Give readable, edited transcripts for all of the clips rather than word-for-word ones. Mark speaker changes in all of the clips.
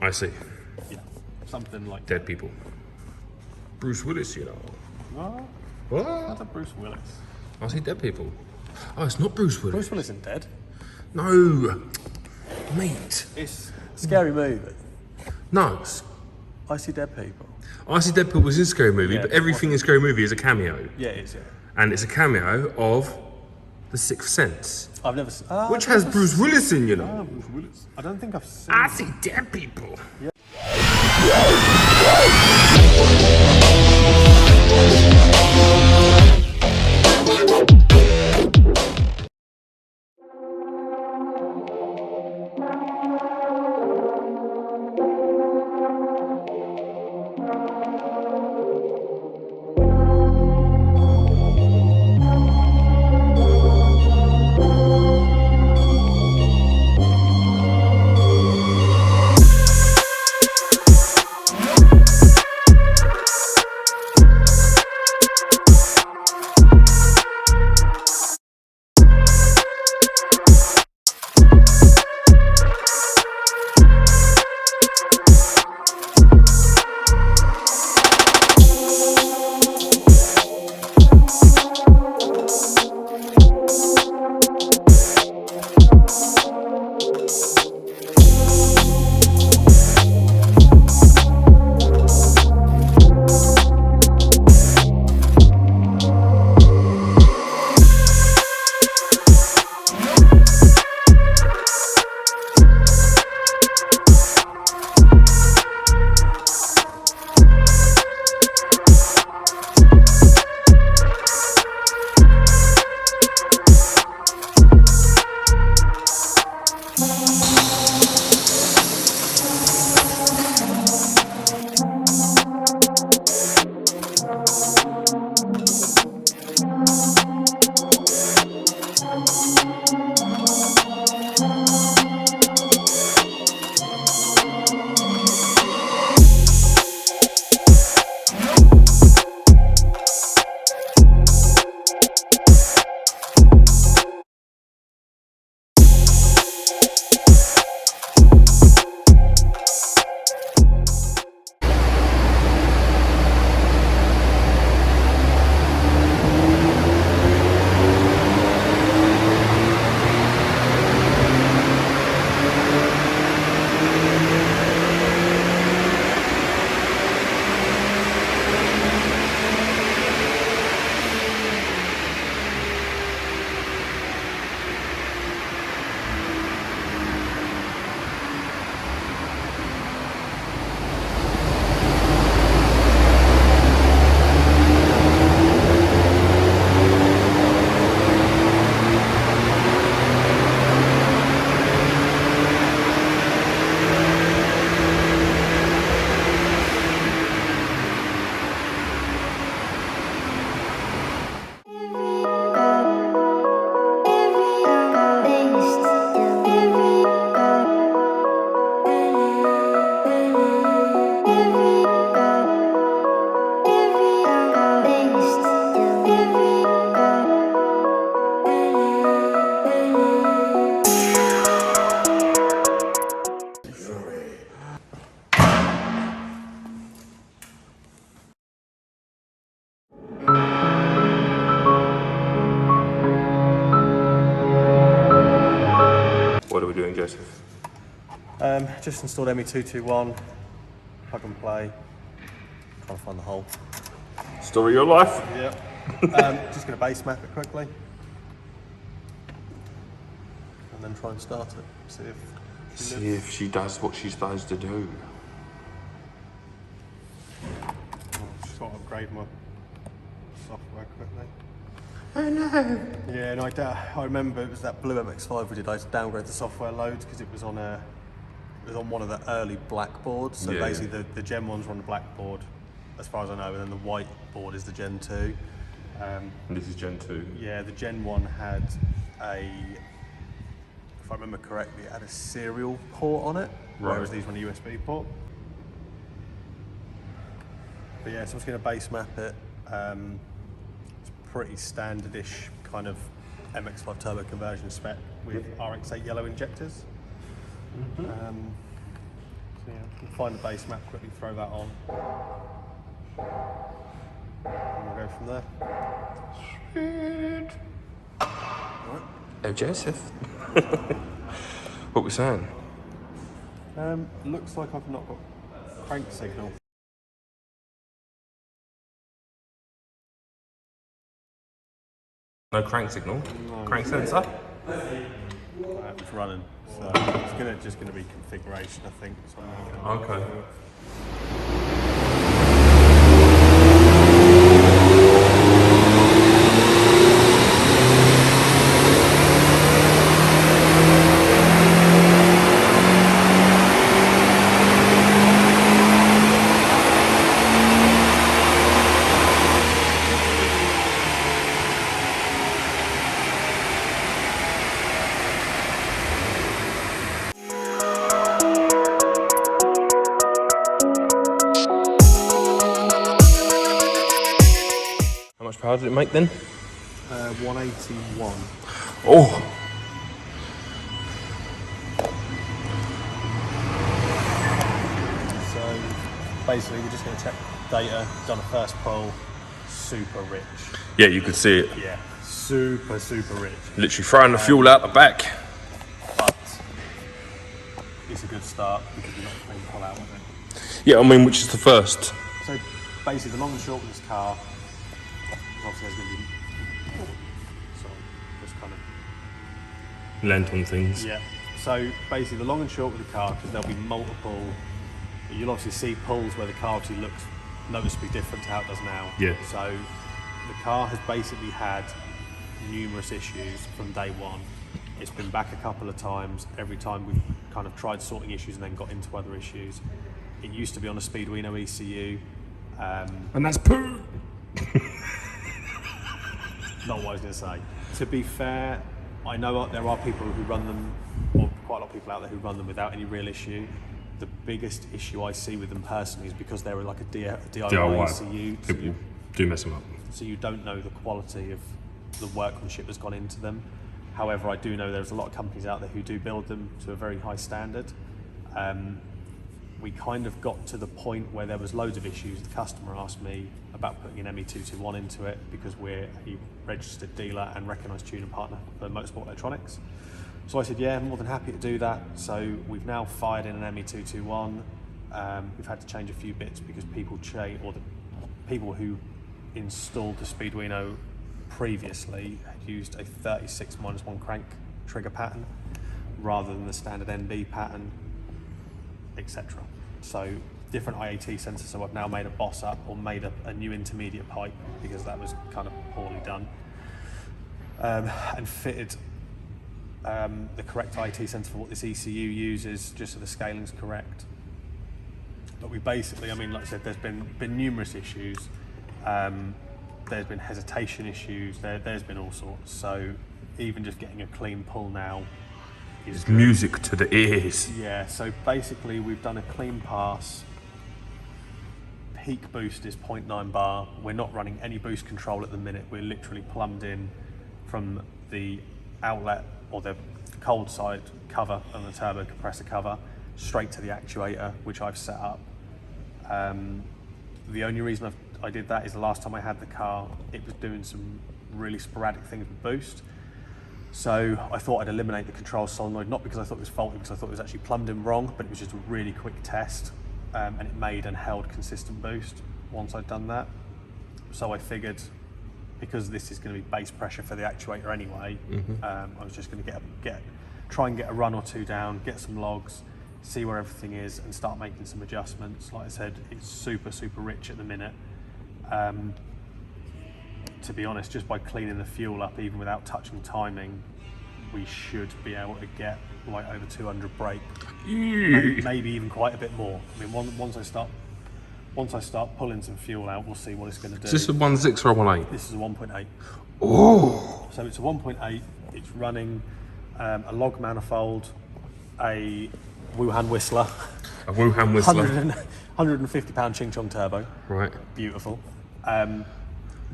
Speaker 1: I see.
Speaker 2: Yeah, something like
Speaker 1: Dead people. Bruce Willis, you know.
Speaker 2: What?
Speaker 1: What?
Speaker 2: That's a Bruce Willis.
Speaker 1: I see dead people. Oh, it's not Bruce Willis.
Speaker 2: Bruce Willis isn't dead.
Speaker 1: No, mate.
Speaker 2: It's a scary movie.
Speaker 1: No.
Speaker 2: I see dead people.
Speaker 1: I see dead people was in Scary Movie,
Speaker 2: Yeah,
Speaker 1: but everything in Scary Movie is a cameo.
Speaker 2: Yeah, it is, yeah.
Speaker 1: And it's a cameo of The Sixth Sense.
Speaker 2: I've never seen...
Speaker 1: Which has Bruce Willis in, you know.
Speaker 2: Bruce Willis. I don't think I've seen...
Speaker 1: I see dead people.
Speaker 2: Yeah.
Speaker 1: What are we doing, Joseph?
Speaker 2: Just installed ME221, plug and play, trying to find the hole.
Speaker 1: Story of your life?
Speaker 2: Yep. Just going to base map it quickly. And then try and start it,
Speaker 1: See if she does what she's supposed to do.
Speaker 2: Just got to upgrade my software quickly.
Speaker 1: Oh no!
Speaker 2: Yeah, no, I remember it was that blue MX5 we did. I had to downgrade the software loads because it was on one of the early black boards. So
Speaker 1: Yeah.
Speaker 2: basically, the Gen 1s were on the black board, as far as I know, and then the white board is the Gen 2.
Speaker 1: And this is Gen 2.
Speaker 2: Yeah, the Gen 1 had if I remember correctly, it had a serial port on it, whereas these were a USB port. But yeah, so I'm just going to base map it. It's pretty standardish kind of MX5 turbo conversion spec with RX8 yellow injectors. So Yeah, we'll find the base map quickly, throw that on. And we'll go from there.
Speaker 1: Sweet.
Speaker 2: Right.
Speaker 1: Oh, Joseph. What we saying?
Speaker 2: Looks like I've not got crank signal.
Speaker 1: No crank signal?
Speaker 2: No.
Speaker 1: Crank sensor?
Speaker 2: It's running, so it's just gonna be configuration, I think. So I'm
Speaker 1: Okay. How much power did it make then?
Speaker 2: 181.
Speaker 1: Oh!
Speaker 2: So basically, we're just going to check data. Done a first pull. Super rich.
Speaker 1: Yeah, you could see it.
Speaker 2: Yeah, super rich.
Speaker 1: Literally throwing the fuel out the back.
Speaker 2: But it's a good start because we're not a clean pull out with it.
Speaker 1: Yeah, I mean, which is the first?
Speaker 2: So basically, the long and short of this car, obviously there's going to be just kind of
Speaker 1: Lent on things.
Speaker 2: yeah. So basically, the long and short of the car, because there'll be multiple. You'll obviously see pulls where the car obviously looks noticeably different to how it does now.
Speaker 1: Yeah.
Speaker 2: So the car has basically had numerous issues from day one. It's been back a couple of times. Every time we've kind of tried sorting issues and then got into other issues. It used to be on a Speedwino ECU.
Speaker 1: And that's poo!
Speaker 2: Not what I was going to say. To be fair, I know there are people who run them, or quite a lot of people out there who run them without any real issue. The biggest issue I see with them personally is because they're like a DIY ECU.
Speaker 1: People do mess them up.
Speaker 2: So you don't know the quality of the workmanship that's gone into them. However, I do know there's a lot of companies out there who do build them to a very high standard. We kind of got to the point where there was loads of issues. The customer asked me about putting an ME221 into it because we're a registered dealer and recognised tuner partner for Motorsport Electronics. So I said, yeah, I'm more than happy to do that. So we've now fired in an ME221. We've had to change a few bits because the people who installed the Speedwino previously had used a 36-1 crank trigger pattern rather than the standard NB pattern, etc. So different IAT sensors. So I've now made a boss up or made a new intermediate pipe because that was kind of poorly done, and fitted the correct IAT sensor for what this ECU uses, just so the scaling's correct. But we basically, I mean, like I said, there's been numerous issues. There's been hesitation issues. There's been all sorts. So even just getting a clean pull now is good.
Speaker 1: Music to the ears.
Speaker 2: Yeah. So basically, we've done a clean pass. Peak boost is 0.9 bar. We're not running any boost control at the minute. We're literally plumbed in from the outlet or the cold side cover and the turbo compressor cover straight to the actuator, which I've set up. The only reason I did that is the last time I had the car, it was doing some really sporadic things with boost. So I thought I'd eliminate the control solenoid, not because I thought it was faulty, because I thought it was actually plumbed in wrong, but it was just a really quick test, and it made and held consistent boost once I'd done that. So I figured, because this is going to be base pressure for the actuator anyway, I was just going to try and get a run or two down, get some logs, see where everything is, and start making some adjustments. Like I said, it's super rich at the minute. To be honest, just by cleaning the fuel up, even without touching timing, we should be able to get like over 200 brake, maybe even quite a bit more. I mean, once I start pulling some fuel out, we'll see what it's going to do.
Speaker 1: Is this a 1.6 or a 1.8?
Speaker 2: This is a 1.8.
Speaker 1: Oh!
Speaker 2: So it's a 1.8. It's running a log manifold, a Wuhan Whistler,
Speaker 1: A Wuhan Whistler.
Speaker 2: 150 pound Ching Chong turbo.
Speaker 1: Right.
Speaker 2: Beautiful.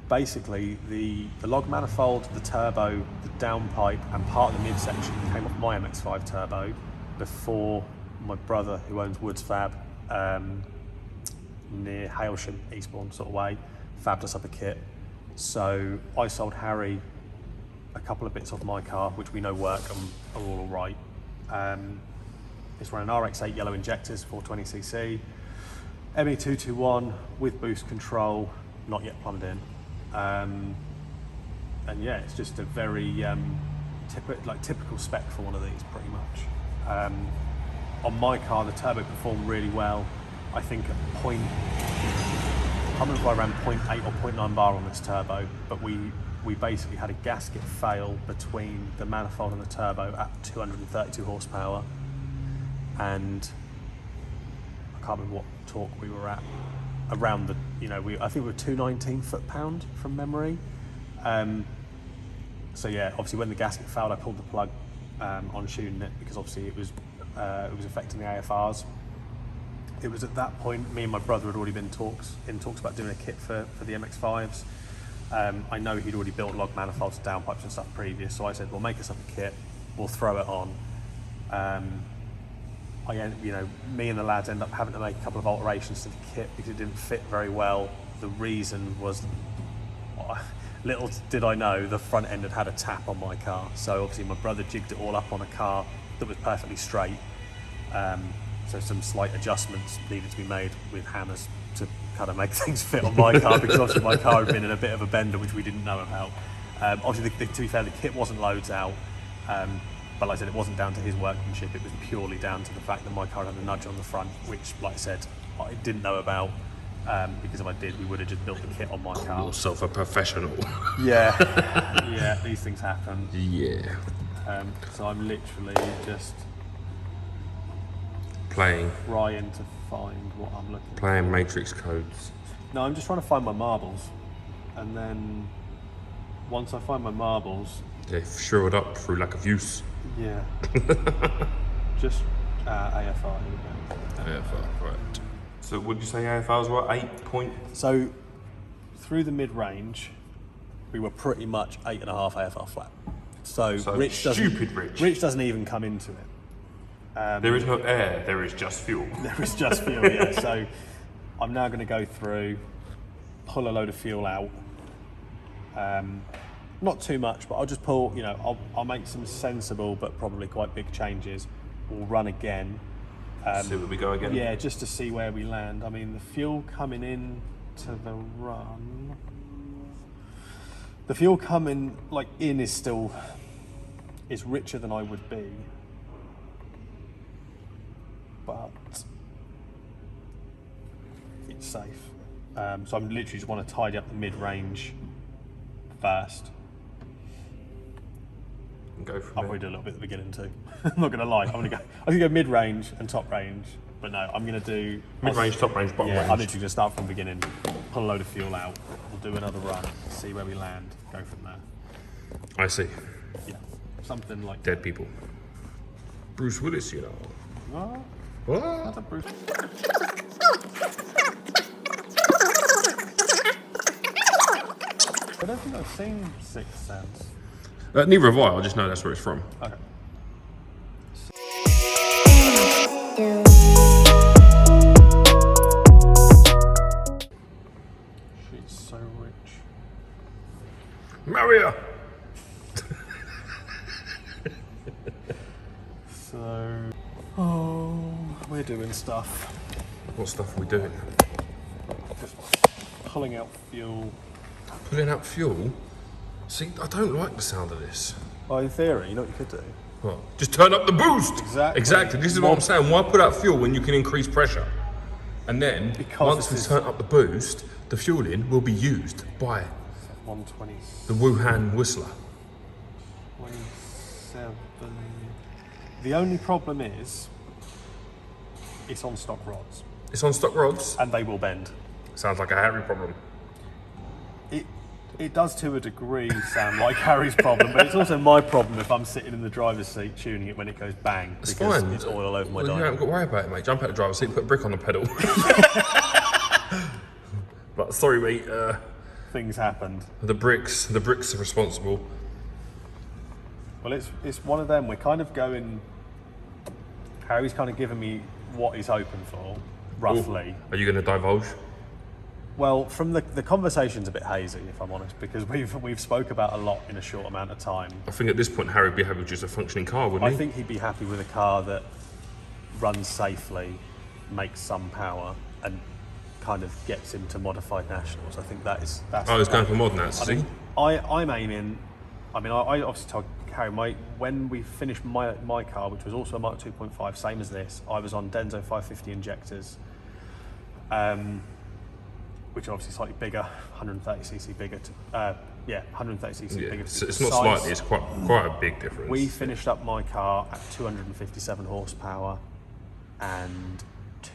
Speaker 2: Basically, the log manifold, the turbo, the downpipe, and part of the midsection came off my MX5 turbo before my brother, who owns Woods Fab, near Hailsham, Eastbourne sort of way, fabbed us up a kit. So I sold Harry a couple of bits off my car, which we know work and are all right. It's running RX-8 yellow injectors, 420cc, ME221 with boost control, not yet plumbed in. And yeah, it's just a very typical spec for one of these, pretty much. On my car, the turbo performed really well. I think at I can't remember if I ran 0.8 or 0.9 bar on this turbo, but we basically had a gasket fail between the manifold and the turbo at 232 horsepower, and I can't remember what torque we were at. Around the, I think we were 219 foot-pound from memory. So yeah, obviously when the gasket failed, I pulled the plug on shooting it, because obviously it was affecting the AFRs. It was at that point, me and my brother had already been in talks about doing a kit for the MX5s. I know he'd already built log manifolds, downpipes and stuff previous, so I said, well, make us up a kit, we'll throw it on. Me and the lads end up having to make a couple of alterations to the kit because it didn't fit very well. The reason was, little did I know, the front end had a tap on my car. So obviously my brother jigged it all up on a car that was perfectly straight. So some slight adjustments needed to be made with hammers to kind of make things fit on my car, because obviously my car had been in a bit of a bender, which we didn't know about. Obviously, to be fair, the kit wasn't loads out. But like I said, it wasn't down to his workmanship, it was purely down to the fact that my car had a nudge on the front, which, like I said, I didn't know about, because if I did, we would have just built the kit on my car.
Speaker 1: Yourself a professional.
Speaker 2: Yeah, yeah, these things happen.
Speaker 1: Yeah.
Speaker 2: So I'm literally just
Speaker 1: trying
Speaker 2: to find what I'm looking for.
Speaker 1: Playing matrix codes.
Speaker 2: No, I'm just trying to find my marbles, and then once I find my marbles,
Speaker 1: they've shriveled up through lack of use.
Speaker 2: Yeah. Just AFR.
Speaker 1: AFR, right. So would you say AFRs were 8 point?
Speaker 2: So through the mid-range, we were pretty much 8.5 AFR flat. So Rich doesn't even come into it.
Speaker 1: There is no air, there is just fuel.
Speaker 2: There is just fuel, yeah. So I'm now going to go through, pull a load of fuel out. Not too much, but I'll just pull, I'll make some sensible but probably quite big changes. We'll run again.
Speaker 1: See where we go again?
Speaker 2: Yeah, just to see where we land. I mean, the fuel coming in to the run, the fuel coming in is richer than I would be, but it's safe. So I'm literally just want to tidy up the mid-range first.
Speaker 1: And go from
Speaker 2: I'll probably do a little bit at the beginning too. I'm not going to lie. I can go mid-range and top range, but no, I'm going to do
Speaker 1: mid-range, top range, bottom range.
Speaker 2: I'm literally going to start from the beginning, pull a load of fuel out, we'll do another run, see where we land, go from there.
Speaker 1: I see.
Speaker 2: Yeah, something like
Speaker 1: dead people. Bruce Willis, you know.
Speaker 2: What?
Speaker 1: What?
Speaker 2: That's a Bruce. I don't think I've seen Sixth Sense.
Speaker 1: Neither have I just know that's where it's from.
Speaker 2: Okay. She's so rich.
Speaker 1: Marry her!
Speaker 2: We're doing stuff.
Speaker 1: What stuff are we doing?
Speaker 2: Just pulling out fuel.
Speaker 1: Pulling out fuel? See, I don't like the sound of this.
Speaker 2: Well, in theory, you know what you could do?
Speaker 1: What? Just turn up the boost!
Speaker 2: Exactly.
Speaker 1: This is what I'm saying. Why put out fuel when you can increase pressure? And then, once we turn up the boost, the fueling will be used by
Speaker 2: 120.
Speaker 1: the Wuhan Whistler.
Speaker 2: 27. The only problem is, it's on stock rods.
Speaker 1: It's on stock rods?
Speaker 2: And they will bend.
Speaker 1: Sounds like a Harry problem.
Speaker 2: It does to a degree sound like Harry's problem, but it's also my problem if I'm sitting in the driver's seat tuning it when it goes bang.
Speaker 1: It's
Speaker 2: because
Speaker 1: fine.
Speaker 2: it's oil over my
Speaker 1: You
Speaker 2: dyno.
Speaker 1: haven't got to worry about it, mate. Jump out the driver's seat, put a brick on the pedal. But sorry, mate.
Speaker 2: Things happened.
Speaker 1: The bricks are responsible.
Speaker 2: Well, it's one of them. We're kind of going Harry's kind of given me what he's hoping for, roughly.
Speaker 1: Ooh. Are you going to divulge?
Speaker 2: Well, from the conversation's a bit hazy, if I'm honest, because we've spoke about a lot in a short amount of time.
Speaker 1: I think at this point Harry would be happy with just a functioning car, wouldn't he?
Speaker 2: I think he'd be happy with a car that runs safely, makes some power, and kind of gets him to modified nationals. I think that's.
Speaker 1: Oh, he's going for more than that,
Speaker 2: I mean, I'm aiming. I mean, I obviously told Harry when we finished my car, which was also a Mark 2.5, same as this. I was on Denso 550 injectors. Which are obviously slightly bigger, 130cc bigger. 130cc bigger.
Speaker 1: It's not slightly, it's quite a big difference.
Speaker 2: We finished up my car at 257 horsepower and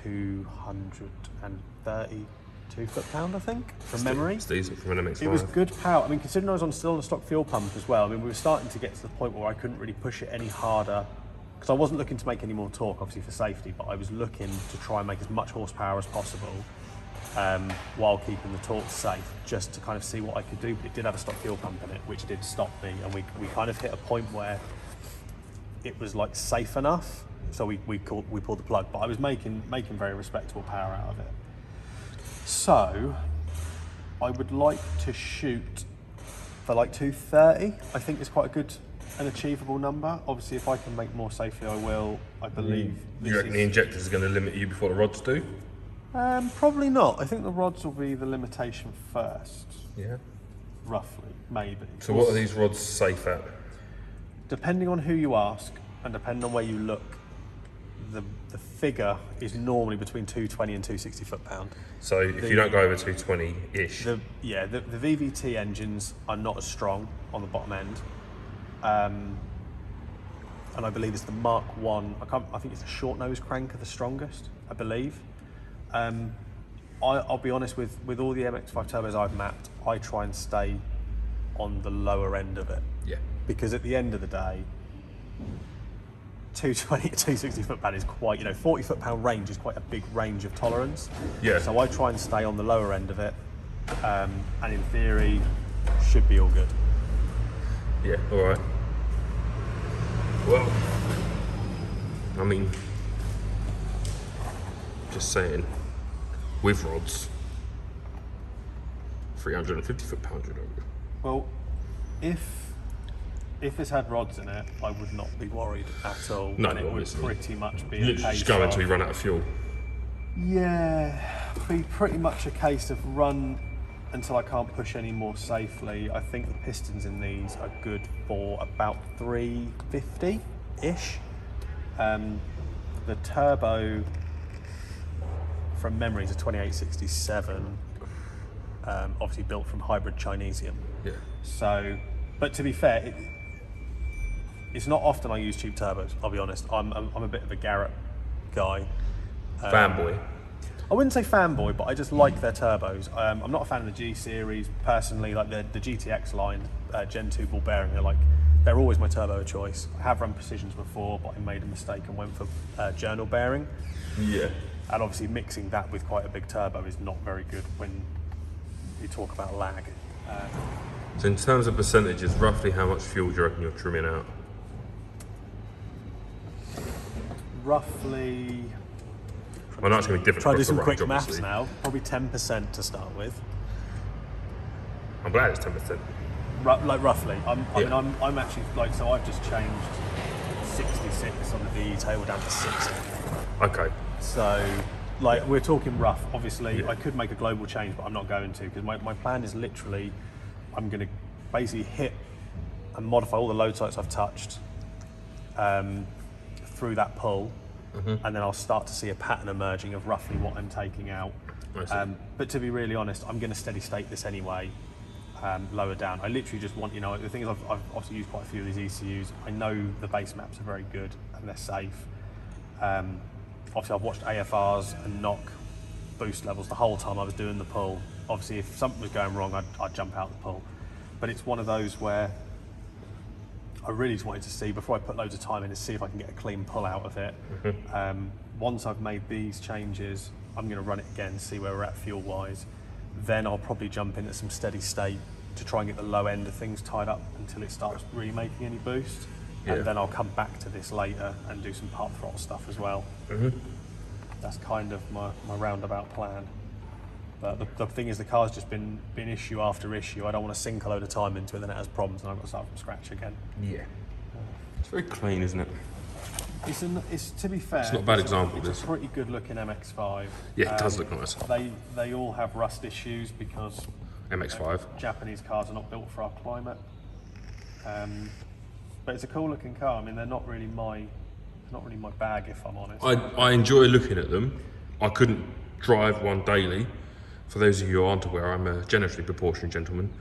Speaker 2: 232 foot-pound, I think, from memory.
Speaker 1: It's decent from an MX5.
Speaker 2: It was good power. I mean, considering I was still on a stock fuel pump as well, I mean, we were starting to get to the point where I couldn't really push it any harder, because I wasn't looking to make any more torque, obviously, for safety, but I was looking to try and make as much horsepower as possible. While keeping the torque safe, just to kind of see what I could do. But it did have a stock fuel pump in it, which did stop me, and we kind of hit a point where it was like safe enough, so we pulled the plug. But I was making very respectable power out of it. So I would like to shoot for like 230. I think it's quite an achievable number. Obviously, if I can make more safely, I will. I believe.
Speaker 1: You reckon the injectors are going to limit you before the rods do?
Speaker 2: Probably not. I think the rods will be the limitation first.
Speaker 1: Yeah.
Speaker 2: Roughly, maybe.
Speaker 1: So what are these rods safe at?
Speaker 2: Depending on who you ask and depending on where you look, the figure is normally between 220 and 260 foot-pound.
Speaker 1: So if you don't go over 220-ish.
Speaker 2: The VVT engines are not as strong on the bottom end. And I believe it's the Mark 1. I think it's the short nose crank are the strongest, I believe. I'll be honest, with all the MX5 turbos I've mapped, I try and stay on the lower end of it.
Speaker 1: Yeah.
Speaker 2: Because at the end of the day, 220 to 260 foot-pound is quite, 40 foot-pound range is quite a big range of tolerance.
Speaker 1: Yeah.
Speaker 2: So I try and stay on the lower end of it, and in theory, should be all good.
Speaker 1: Yeah, all right. Well, I mean, just saying, with rods, 350 foot-pound,
Speaker 2: Well, if this had rods in it, I would not be worried at all.
Speaker 1: No,
Speaker 2: and it
Speaker 1: obviously.
Speaker 2: would pretty much be
Speaker 1: You
Speaker 2: a
Speaker 1: literally
Speaker 2: case
Speaker 1: just go
Speaker 2: of,
Speaker 1: until you run out of fuel.
Speaker 2: Yeah, be pretty much a case of run until I can't push any more safely. I think the pistons in these are good for about 350-ish. The turbo, from memory, is a 2867, obviously built from hybrid Chinesium.
Speaker 1: Yeah.
Speaker 2: So, but to be fair, it's not often I use cheap turbos, I'll be honest. I'm a bit of a Garrett guy.
Speaker 1: Fanboy.
Speaker 2: I wouldn't say fanboy, but I just like their turbos. I'm not a fan of the G series personally. Like the GTX line, Gen 2 ball bearing, they're always my turbo of choice. I have run Precisions before, but I made a mistake and went for journal bearing.
Speaker 1: Yeah.
Speaker 2: And obviously mixing that with quite a big turbo is not very good when you talk about lag.
Speaker 1: So in terms of percentages, roughly how much fuel do you reckon you're trimming out?
Speaker 2: Roughly.
Speaker 1: I know it's going to be different.
Speaker 2: Try to do
Speaker 1: across the
Speaker 2: some quick
Speaker 1: range,
Speaker 2: maths
Speaker 1: obviously.
Speaker 2: now. Probably 10% to start with.
Speaker 1: I'm glad it's 10%.
Speaker 2: Roughly. I
Speaker 1: Yeah.
Speaker 2: mean, I'm actually so I've just changed 66 on the VE tail down to 60.
Speaker 1: Okay.
Speaker 2: So, we're talking rough. Obviously,
Speaker 1: Yeah.
Speaker 2: I could make a global change, but I'm not going to, because my plan is literally, I'm going to basically hit and modify all the load sites I've touched through that pull, and then I'll start to see a pattern emerging of roughly what I'm taking out.
Speaker 1: I see.
Speaker 2: But to be really honest, I'm going to steady state this anyway, lower down. I literally just want, the thing is, I've obviously used quite a few of these ECUs. I know the base maps are very good and they're safe. Obviously, I've watched AFRs and knock boost levels the whole time I was doing the pull. Obviously, if something was going wrong, I'd jump out the pull. But it's one of those where I really just wanted to see, before I put loads of time in, to see if I can get a clean pull out of it. Once I've made these changes, I'm going to run it again, see where we're at fuel-wise. Then I'll probably jump in at some steady state to try and get the low end of things tied up until it starts really making any boost.
Speaker 1: Yeah.
Speaker 2: And then I'll come back to this later and do some part throttle stuff as well. That's kind of my roundabout plan. But the thing is, the car's just been issue after issue. I don't want to sink a load of time into it, then it has problems, and I've got to start from scratch again.
Speaker 1: Yeah. It's very clean, isn't it?
Speaker 2: It's to be fair,
Speaker 1: It's not a bad example,
Speaker 2: it's
Speaker 1: this.
Speaker 2: a pretty good looking MX5.
Speaker 1: Yeah, it does look nice.
Speaker 2: They all have rust issues because
Speaker 1: MX5.
Speaker 2: Japanese cars are not built for our climate. But it's a cool looking car. I mean, they're not really my bag, if I'm honest.
Speaker 1: I enjoy looking at them. I couldn't drive one daily. For those of you who aren't aware, I'm a generously proportioned gentleman.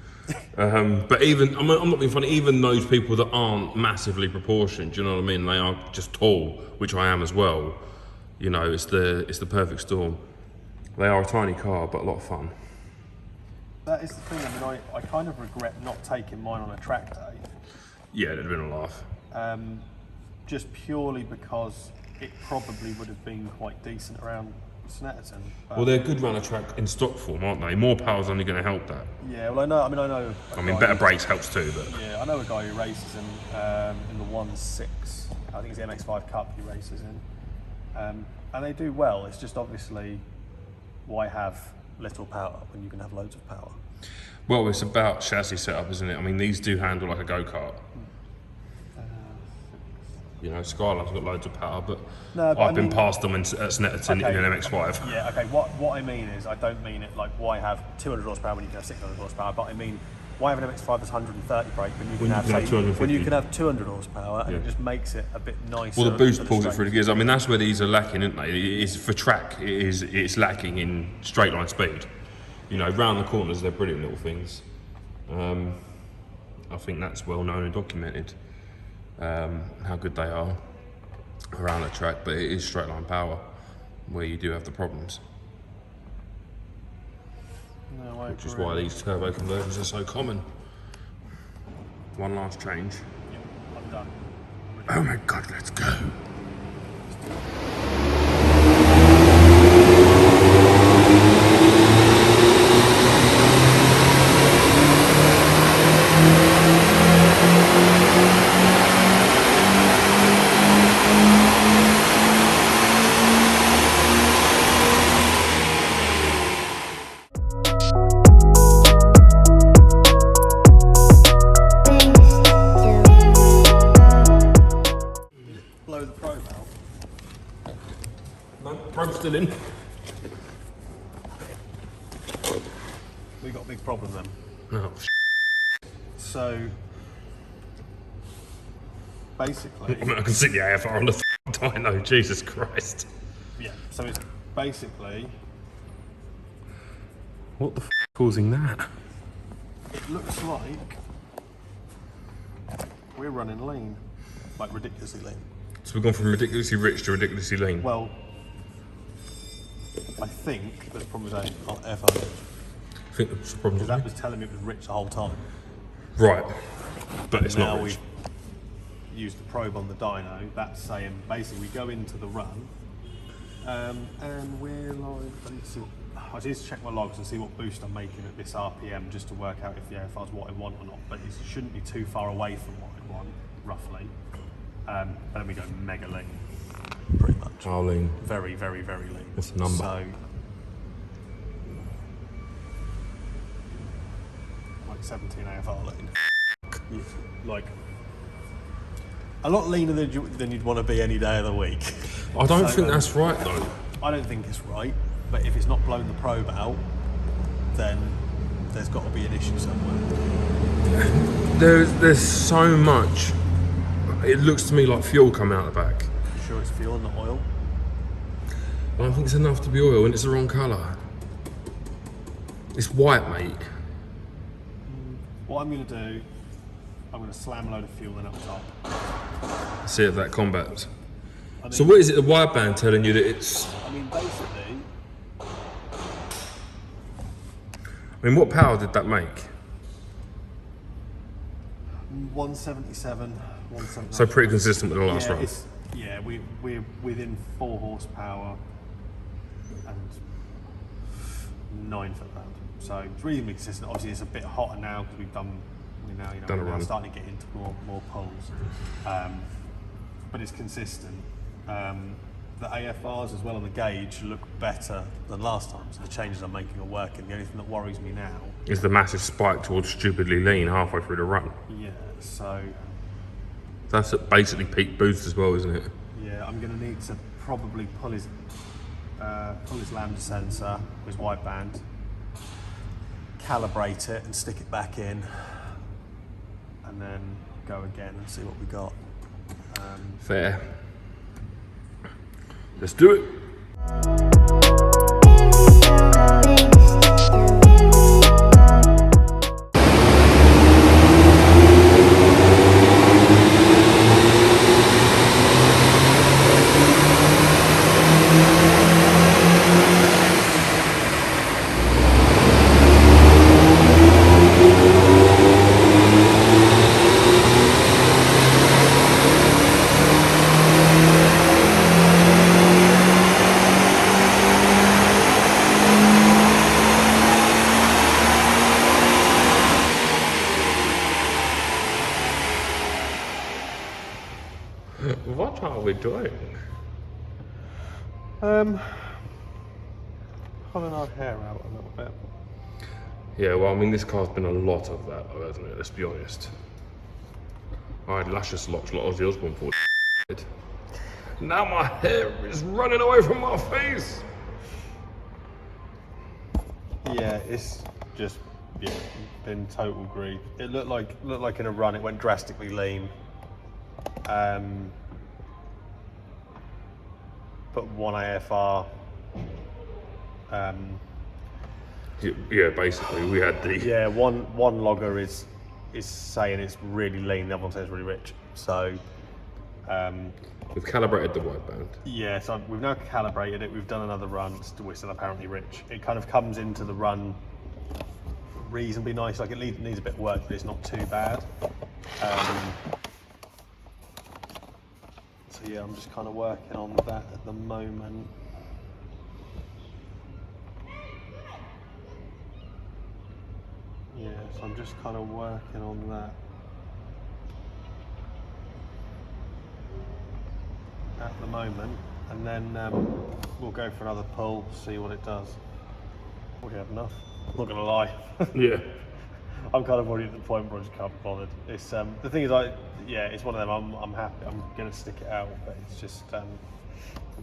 Speaker 1: But even, I'm not being funny, even those people that aren't massively proportioned, do you know what I mean? They are just tall, which I am as well. You know, it's the perfect storm. They are a tiny car, but a lot of fun.
Speaker 2: That is the thing. I mean, I kind of regret not taking mine on a track day.
Speaker 1: Yeah, it'd have been a laugh.
Speaker 2: Just purely because it probably would have been quite decent around Snetterton.
Speaker 1: Well, they're good run a track in stock form, aren't they? More power's only going to help that.
Speaker 2: Yeah, well, I know.
Speaker 1: I mean, better brakes helps too, but...
Speaker 2: Yeah, I know a guy who races in the 1.6. I think it's the MX5 Cup he races in. And they do well. It's just obviously, why have little power when you can have loads of power?
Speaker 1: Well, it's about chassis setup, isn't it? I mean, these do handle like a go-kart. You know, Skyline's got loads of power, but I've been past them at Snetterton in an MX5.
Speaker 2: Yeah, okay, what I mean is, I don't mean it like, why have 200 horsepower when you can have 600 horsepower, but I mean, why have an MX5 that's 130 brake when you can have
Speaker 1: 250?
Speaker 2: When you can have 200 horsepower, and it just makes it a bit nicer.
Speaker 1: Well, the boost pulls it through the gears. I mean, that's where these are lacking, isn't they? It is, for track, it's lacking in straight line speed. You know, round the corners, they're brilliant little things. I think that's well known and documented. How good they are around the track, but it is straight line power where you do have the problems.
Speaker 2: No,
Speaker 1: which is why these turbo conversions are so common. One last change.
Speaker 2: Yeah, I'm done.
Speaker 1: Oh my god, let's go.
Speaker 2: Blow the probe out.
Speaker 1: No, probe's still in.
Speaker 2: We've got a big problem then.
Speaker 1: Oh,
Speaker 2: So, basically...
Speaker 1: I mean, I can see the AFR on the dyno, Jesus Christ.
Speaker 2: Yeah, so it's basically...
Speaker 1: What the causing that?
Speaker 2: It looks like we're running lean, like ridiculously lean.
Speaker 1: So we've gone from ridiculously rich to ridiculously lean.
Speaker 2: Well, I think there's probably a air filter.
Speaker 1: I think that's the problem.
Speaker 2: Because that was telling me it was rich the whole time.
Speaker 1: Right, but it's
Speaker 2: Now
Speaker 1: not rich.
Speaker 2: we've used the probe on the dyno. That's saying basically we go into the run, and we're like, I just need to check my logs and see what boost I'm making at this RPM just to work out if the AFR is what I want or not. But it shouldn't be too far away from what I want, roughly. And then we go mega lean, pretty much.
Speaker 1: Oh, lean.
Speaker 2: Very, very, very lean.
Speaker 1: What's the number?
Speaker 2: So, like 17 AFR lean. Like, a lot leaner than you'd want to be any day of the week.
Speaker 1: I don't think that's right though.
Speaker 2: I don't think it's right, but if it's not blown the probe out, then there's got to be an issue somewhere.
Speaker 1: There's so much. It looks to me like fuel coming out the back.
Speaker 2: You sure it's fuel and not oil?
Speaker 1: I don't think it's enough to be oil, and it's the wrong colour. It's white, mate.
Speaker 2: What I'm going to do, I'm going to slam a load of fuel in up top.
Speaker 1: See if that combats.
Speaker 2: I
Speaker 1: So
Speaker 2: mean,
Speaker 1: what is it, the wideband telling you that it's...
Speaker 2: I mean, basically,
Speaker 1: I mean, what power did that make?
Speaker 2: 177, 179.
Speaker 1: So pretty consistent with the last run.
Speaker 2: Yeah, we're within 4 horsepower and 9 foot-pound. So it's reasonably consistent. Obviously, it's a bit hotter now because we've comfortably now. You know,
Speaker 1: Done a
Speaker 2: we're now
Speaker 1: run.
Speaker 2: starting to get into more pulls, but it's consistent. The AFRs as well on the gauge look better than last time, so the changes I'm making are working. The only thing that worries me now
Speaker 1: is the massive spike towards stupidly lean halfway through the run.
Speaker 2: yeah, so
Speaker 1: That's at basically peak boost as well, isn't it?
Speaker 2: yeah, I'm going to need to probably pull his lambda sensor, his wideband, calibrate it and stick it back in, and then go again and see what we got.
Speaker 1: Fair. Let's do it. What are we doing?
Speaker 2: Pulling our hair out a little bit.
Speaker 1: Yeah, well, I mean, this car's been a lot of that, though, hasn't it? Let's be honest. I had luscious locks like Ozzy Osbourne for it. Now my hair is running away from my face.
Speaker 2: Yeah, it's just been total grief. It looked like in a run it went drastically lean. Put one AFR.
Speaker 1: Yeah, basically, we had the...
Speaker 2: Yeah, one logger is saying it's really lean, the other one says it's really rich. So
Speaker 1: We've calibrated the wideband.
Speaker 2: yeah, so we've now calibrated it. We've done another run. We're still apparently rich. It kind of comes into the run reasonably nice. Like it needs a bit of work, but it's not too bad. So yeah, I'm just kind of working on that at the moment. Yeah, so I'm just kind of working on that at the moment, and then we'll go for another pull, see what it does. Already had enough. I'm not gonna lie.
Speaker 1: Yeah.
Speaker 2: I'm kind of already at the point where I just can't be bothered. It's the thing is, it's one of them. I'm happy. I'm gonna stick it out, but it's just a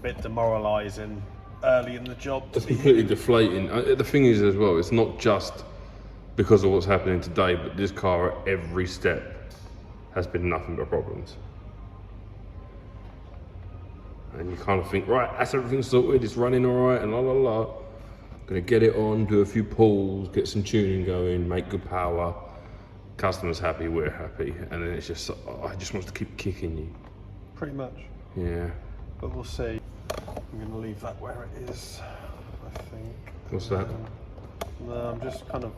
Speaker 2: bit demoralising early in the job.
Speaker 1: It's completely deflating. The thing is as well, it's not just because of what's happening today, but this car at every step has been nothing but problems. And you kind of think, right, that's everything sorted, it's running all right, and la la la. Gonna get it on, do a few pulls, get some tuning going, make good power. Customer's happy, we're happy, and then it's just, I just want to keep kicking you.
Speaker 2: Pretty much.
Speaker 1: Yeah.
Speaker 2: But we'll see. I'm gonna leave that where it is, I think.
Speaker 1: What's that?
Speaker 2: No, I'm just kind of,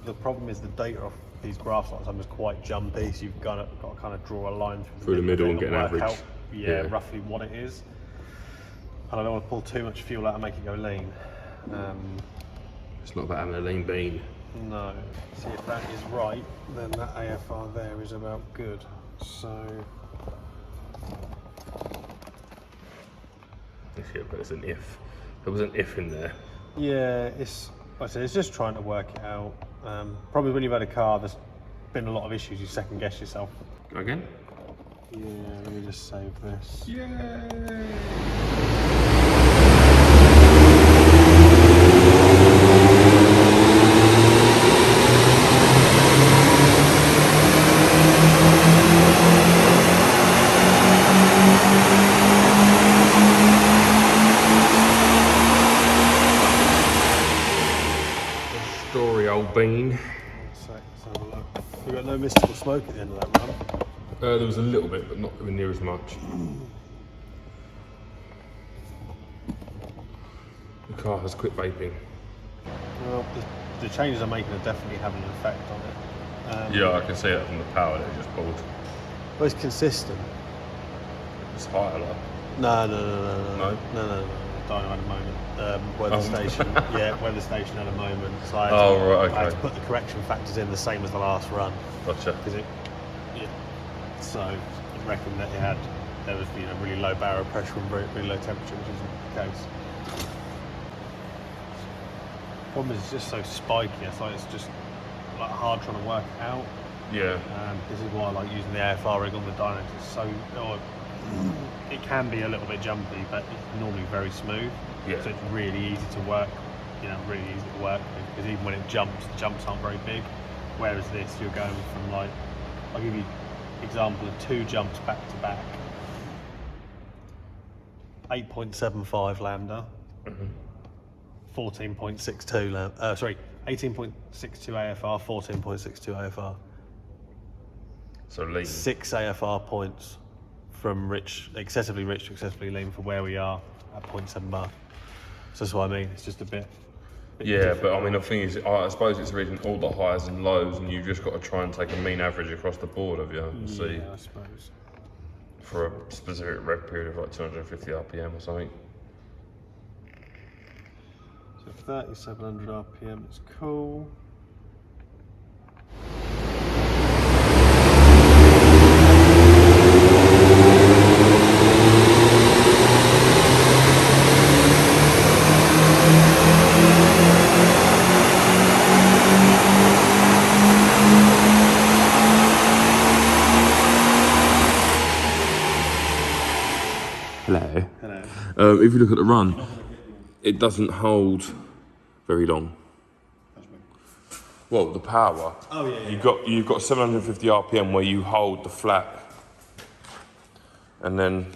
Speaker 2: the problem is the data off these graph lines, I'm just quite jumpy, so you've got to kind of draw a line
Speaker 1: through the middle and get an
Speaker 2: work
Speaker 1: average.
Speaker 2: Out, yeah, roughly what it is. And I don't want to pull too much fuel out and make it go lean.
Speaker 1: It's not about having a lean bean.
Speaker 2: No. See, if that is right, then that AFR there is about good. So
Speaker 1: Yeah, but it's an if. There was an if in there.
Speaker 2: yeah, it's like I said, it's just trying to work it out. Probably when you've had a car, there's been a lot of issues. You second guess yourself.
Speaker 1: Again?
Speaker 2: Yeah, let me just save this.
Speaker 1: Yay! Story, old bean.
Speaker 2: Let's have a look. We got no mystical smoke at the end of that run.
Speaker 1: There was a little bit, but not near as much. The car has quit vaping.
Speaker 2: Well, the changes I'm making are definitely having an effect on it.
Speaker 1: Yeah, I can see it from the power that it just pulled.
Speaker 2: But it's consistent.
Speaker 1: It's higher, like.
Speaker 2: No.
Speaker 1: No?
Speaker 2: No. dyno at the moment. Weather station. Yeah, weather station at the moment. So I had to put the correction factors in the same as the last run.
Speaker 1: Gotcha.
Speaker 2: So I reckon that there was really low barrel pressure and really low temperature, which isn't the case. Problem is it's just so spiky. It's like it's just like hard trying to work it out.
Speaker 1: Yeah.
Speaker 2: This is why I like using the AFR rig on the dyno. It's so it can be a little bit jumpy, but it's normally very smooth.
Speaker 1: Yeah.
Speaker 2: So it's really easy to work. Really easy to work with, because even when it jumps, the jumps aren't very big. Whereas this, you're going from like, I'll give you an example of 2 jumps back to back. 8.75 lambda. 14.62 lambda. 18.62 AFR, 14.62 AFR.
Speaker 1: So lean.
Speaker 2: 6 AFR points from excessively rich to excessively lean for where we are at 0.7 bar. So that's what I mean. It's just a bit
Speaker 1: yeah, but I mean, the thing is, I suppose it's reading all the highs and lows, and you've just got to try and take a mean average across the board of you and see.
Speaker 2: I suppose.
Speaker 1: For a specific rev period of like 250 RPM or something.
Speaker 2: So 3700 RPM is cool.
Speaker 1: Hello.
Speaker 2: Hello.
Speaker 1: If you look at the run, it doesn't hold very long. Well, the power.
Speaker 2: Oh yeah.
Speaker 1: You've got 750 RPM where you hold the flat, and then.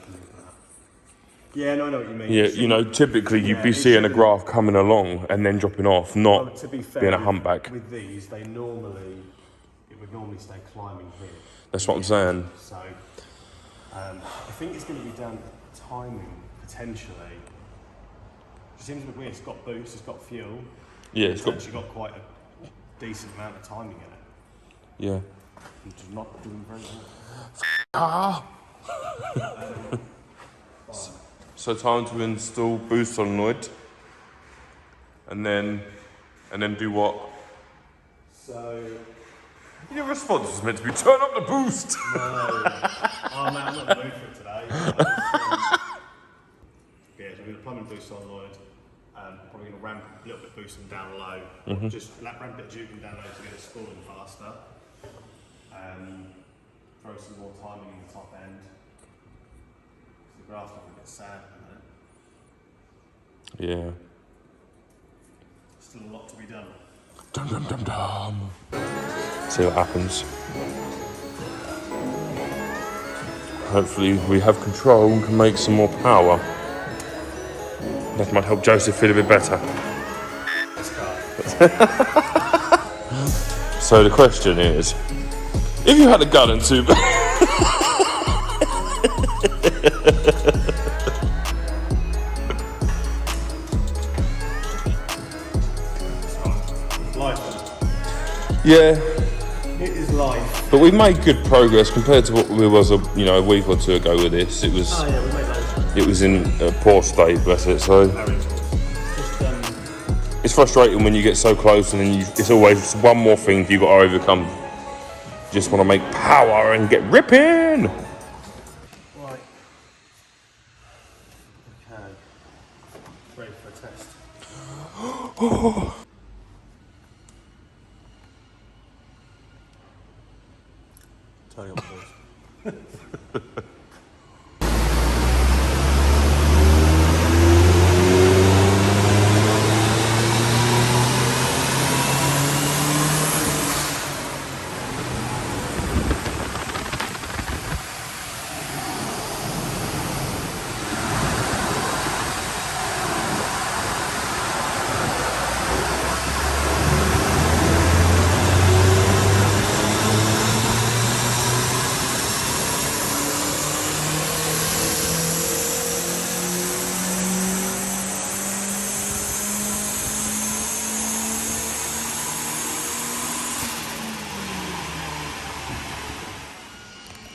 Speaker 2: Yeah, no, I know what you mean.
Speaker 1: Yeah, typically you'd be seeing a graph coming along and then dropping off, not
Speaker 2: to be fair,
Speaker 1: being a humpback.
Speaker 2: With these, it would normally stay climbing here.
Speaker 1: That's what I'm saying.
Speaker 2: So, I think it's going to be down to timing, potentially. It seems a bit weird. It's got boost, it's got fuel.
Speaker 1: Yeah,
Speaker 2: It's actually got quite a decent amount of timing in it.
Speaker 1: Yeah.
Speaker 2: Which is not doing very well.
Speaker 1: So time to install boost solenoid, and then do what?
Speaker 2: So.
Speaker 1: Your response was meant to be turn up the boost.
Speaker 2: No. Oh man, I'm not in the mood for it today. So we're going to plumb and boost solenoid. Probably going to ramp a little bit boosting down low. Just ramp a bit of juking down low to get it spooling faster. Throw some more timing in the top end. The graph's looking a bit sad at the minute.
Speaker 1: Yeah.
Speaker 2: Still a lot to be done.
Speaker 1: Dum dum dum dum. See what happens. Hopefully we have control and can make some more power. That might help Joseph feel a bit better. So the question is, if you had a gun and 2... Yeah.
Speaker 2: It is life.
Speaker 1: But we made good progress compared to what we was a week or two ago with this. It was
Speaker 2: We made loads.
Speaker 1: it was in a poor state, bless it. So it's frustrating when you get so close and then it's always one more thing you got to overcome. You just want to make power and get ripping.
Speaker 2: Right. Okay. Ready for a test. Turn it on, please.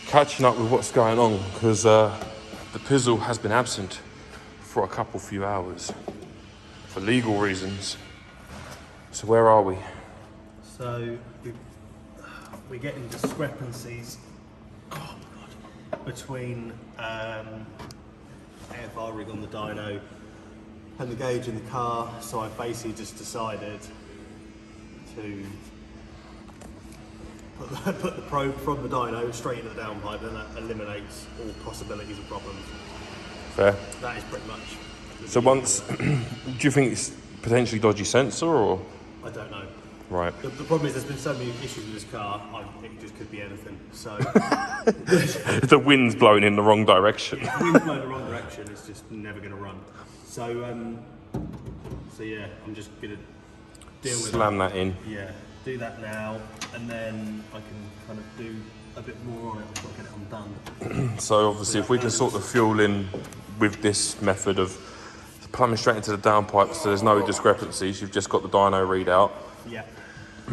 Speaker 1: Catching up with what's going on because the pizzle has been absent for a few hours for legal reasons. So where are we?
Speaker 2: So we're getting discrepancies between AFR rig on the dyno and the gauge in the car. So I've basically just decided to put the probe from the dyno straight into the downpipe, and that eliminates all possibilities of problems.
Speaker 1: Fair.
Speaker 2: That is pretty much.
Speaker 1: So once, do you think it's potentially dodgy sensor or?
Speaker 2: I don't know.
Speaker 1: Right.
Speaker 2: The problem is there's been so many issues with this car, it just could be anything. So
Speaker 1: The wind's blowing in the wrong direction.
Speaker 2: if the wind's blowing the wrong direction, it's just never going to run. So yeah, I'm just going to deal with
Speaker 1: Slam that in.
Speaker 2: Yeah, do that now, and then I can kind of do a bit more on it before I get it undone.
Speaker 1: So obviously if we can sort the fuel in with this method of plumbing straight into the downpipe so there's no discrepancies, you've just got the dyno readout.
Speaker 2: Yeah.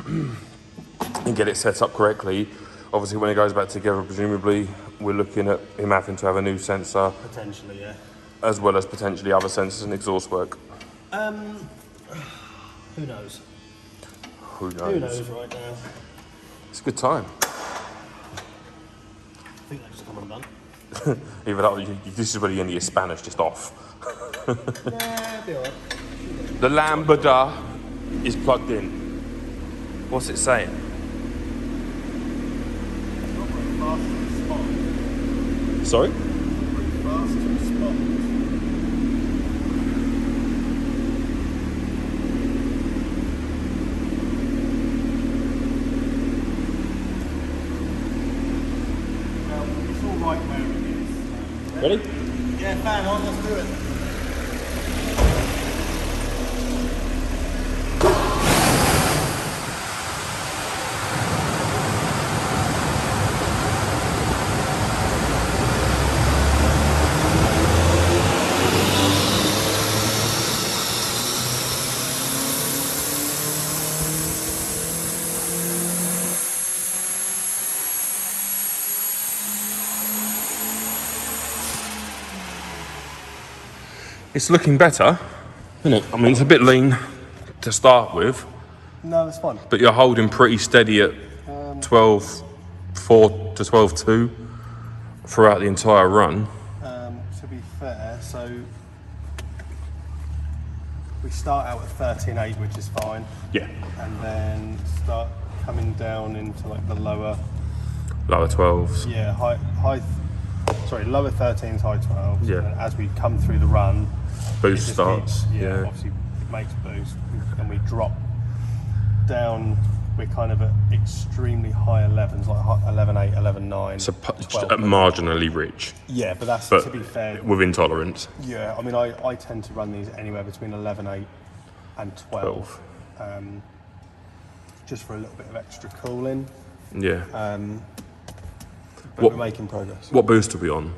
Speaker 1: And get it set up correctly. Obviously when it goes back together, presumably we're looking at him having to have a new sensor,
Speaker 2: Potentially, yeah.
Speaker 1: as well as potentially other sensors and exhaust work.
Speaker 2: Who knows?
Speaker 1: Who knows?
Speaker 2: Who knows right now?
Speaker 1: It's a good time.
Speaker 2: I think that just come undone.
Speaker 1: Even though this is where the end of your Spanish just off.
Speaker 2: Yeah, be alright.
Speaker 1: The Lambda is plugged in. What's it saying?
Speaker 2: Not very fast to respond.
Speaker 1: Sorry?
Speaker 2: Not very fast to respond. Well, it's all right where it is.
Speaker 1: Ready?
Speaker 2: Yeah, fan on, let's do it.
Speaker 1: It's looking better, isn't it? I mean, it's a bit lean to start with,
Speaker 2: No, it's fine.
Speaker 1: but you're holding pretty steady at 12.4 to 12.2 throughout the entire run.
Speaker 2: To be fair, so we start out at 13.8, which is fine,
Speaker 1: Yeah.
Speaker 2: and then start coming down into like the lower,
Speaker 1: Lower 12s.
Speaker 2: yeah, lower 13s, high 12s.
Speaker 1: Yeah.
Speaker 2: And as we come through the run,
Speaker 1: Boost
Speaker 2: it just
Speaker 1: starts.
Speaker 2: keeps-
Speaker 1: Yeah.
Speaker 2: obviously it makes boost, and we drop down. We're kind of at extremely high 11s, like 11.8, 11.9.
Speaker 1: So
Speaker 2: 12.
Speaker 1: marginally rich,
Speaker 2: Yeah, but that's
Speaker 1: but
Speaker 2: to be fair.
Speaker 1: within tolerance.
Speaker 2: Yeah, I mean, I tend to run these anywhere between 11.8 and 12, just for a little bit of extra cooling.
Speaker 1: Yeah.
Speaker 2: But
Speaker 1: What-
Speaker 2: we're making progress.
Speaker 1: What boost are we on?